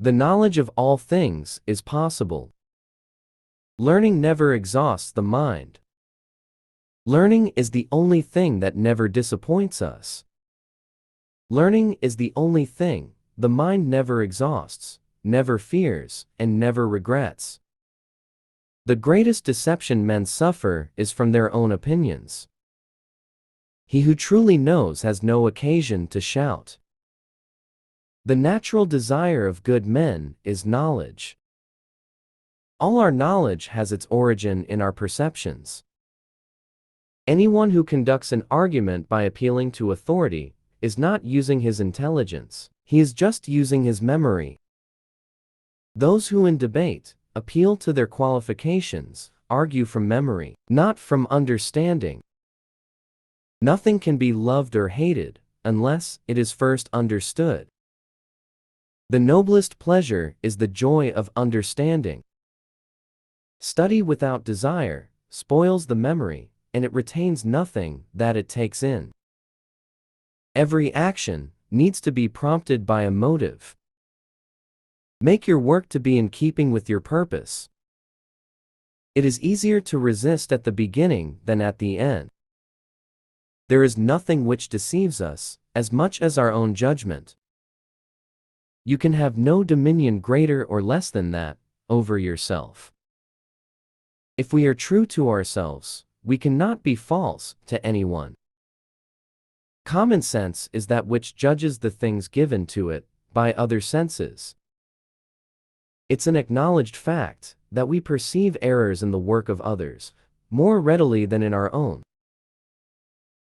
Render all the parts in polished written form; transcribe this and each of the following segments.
The knowledge of all things is possible. Learning never exhausts the mind. Learning is the only thing that never disappoints us. Learning is the only thing the mind never exhausts, never fears, and never regrets. The greatest deception men suffer is from their own opinions. He who truly knows has no occasion to shout. The natural desire of good men is knowledge. All our knowledge has its origin in our perceptions. Anyone who conducts an argument by appealing to authority is not using his intelligence, he is just using his memory. Those who in debate appeal to their qualifications argue from memory, not from understanding. Nothing can be loved or hated unless it is first understood. The noblest pleasure is the joy of understanding. Study without desire spoils the memory, and it retains nothing that it takes in. Every action needs to be prompted by a motive. Make your work to be in keeping with your purpose. It is easier to resist at the beginning than at the end. There is nothing which deceives us as much as our own judgment. You can have no dominion greater or less than that over yourself. If we are true to ourselves, we cannot be false to anyone. Common sense is that which judges the things given to it by other senses. It's an acknowledged fact that we perceive errors in the work of others more readily than in our own.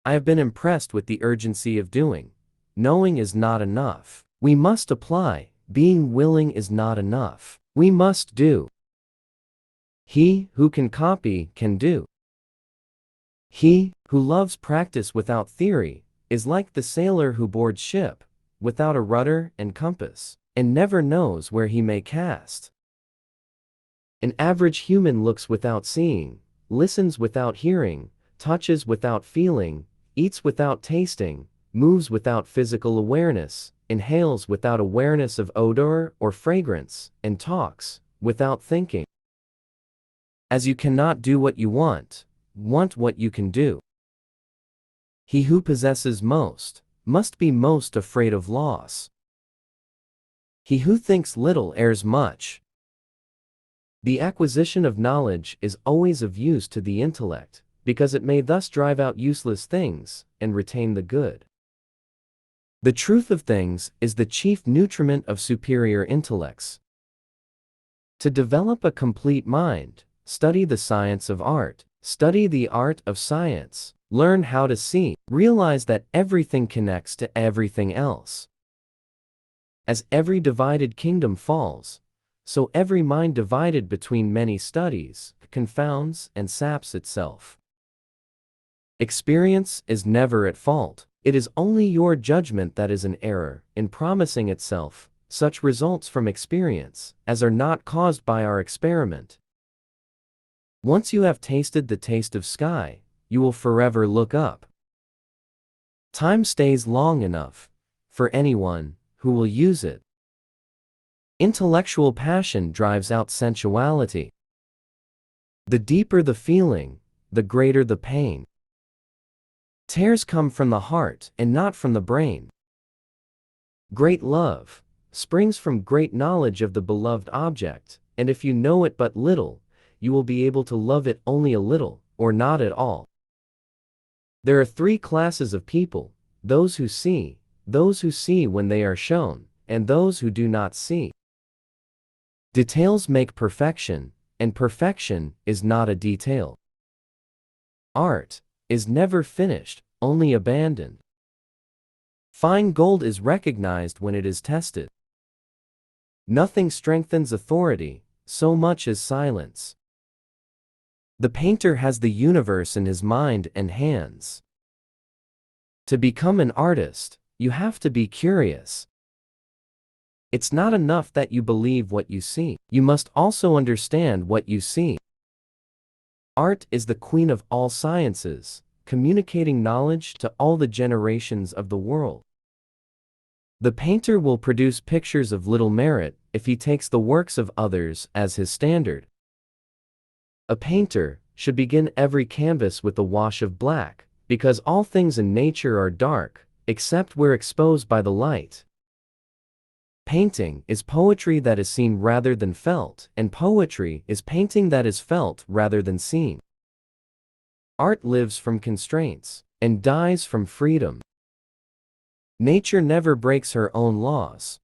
I have been impressed with the urgency of doing. Knowing is not enough. We must apply. Being willing is not enough. We must do. He who can copy can do. He who loves practice without theory is like the sailor who boards ship without a rudder and compass, and never knows where he may cast. An average human looks without seeing, listens without hearing, touches without feeling, eats without tasting, moves without physical awareness, inhales without awareness of odor or fragrance, and talks without thinking. As you cannot do what you want what you can do. He who possesses most must be most afraid of loss. He who thinks little errs much. The acquisition of knowledge is always of use to the intellect, because it may thus drive out useless things and retain the good. The truth of things is the chief nutriment of superior intellects. To develop a complete mind, study the science of art, study the art of science, learn how to see, realize that everything connects to everything else. As every divided kingdom falls, so every mind divided between many studies confounds and saps itself. Experience is never at fault. It is only your judgment that is in error in promising itself such results from experience as are not caused by our experiment. Once you have tasted the taste of sky, you will forever look up. Time stays long enough for anyone who will use it. Intellectual passion drives out sensuality. The deeper the feeling, the greater the pain. Tears come from the heart and not from the brain. Great love springs from great knowledge of the beloved object, and if you know it but little, you will be able to love it only a little, or not at all. There are three classes of people: those who see when they are shown, and those who do not see. Details make perfection, and perfection is not a detail. Art is never finished, only abandoned. Fine gold is recognized when it is tested. Nothing strengthens authority so much as silence. The painter has the universe in his mind and hands. To become an artist, you have to be curious. It's not enough that you believe what you see. You must also understand what you see. Art is the queen of all sciences, communicating knowledge to all the generations of the world. The painter will produce pictures of little merit if he takes the works of others as his standard. A painter should begin every canvas with a wash of black, because all things in nature are dark, except where exposed by the light. Painting is poetry that is seen rather than felt, and poetry is painting that is felt rather than seen. Art lives from constraints, and dies from freedom. Nature never breaks her own laws.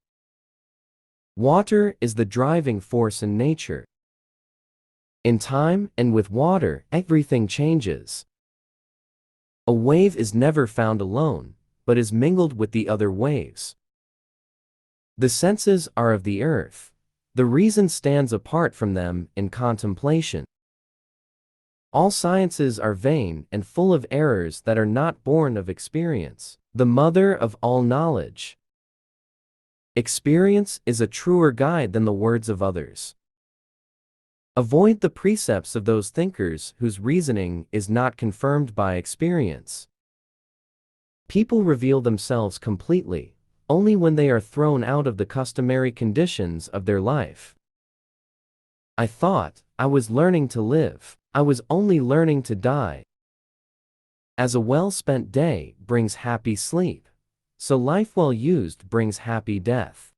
Water is the driving force in nature. In time and with water, everything changes. A wave is never found alone, but is mingled with the other waves. The senses are of the earth. The reason stands apart from them in contemplation. All sciences are vain and full of errors that are not born of experience, the mother of all knowledge. Experience is a truer guide than the words of others. Avoid the precepts of those thinkers whose reasoning is not confirmed by experience. People reveal themselves completely only when they are thrown out of the customary conditions of their life. I thought I was learning to live. I was only learning to die. As a well-spent day brings happy sleep, so life well used brings happy death.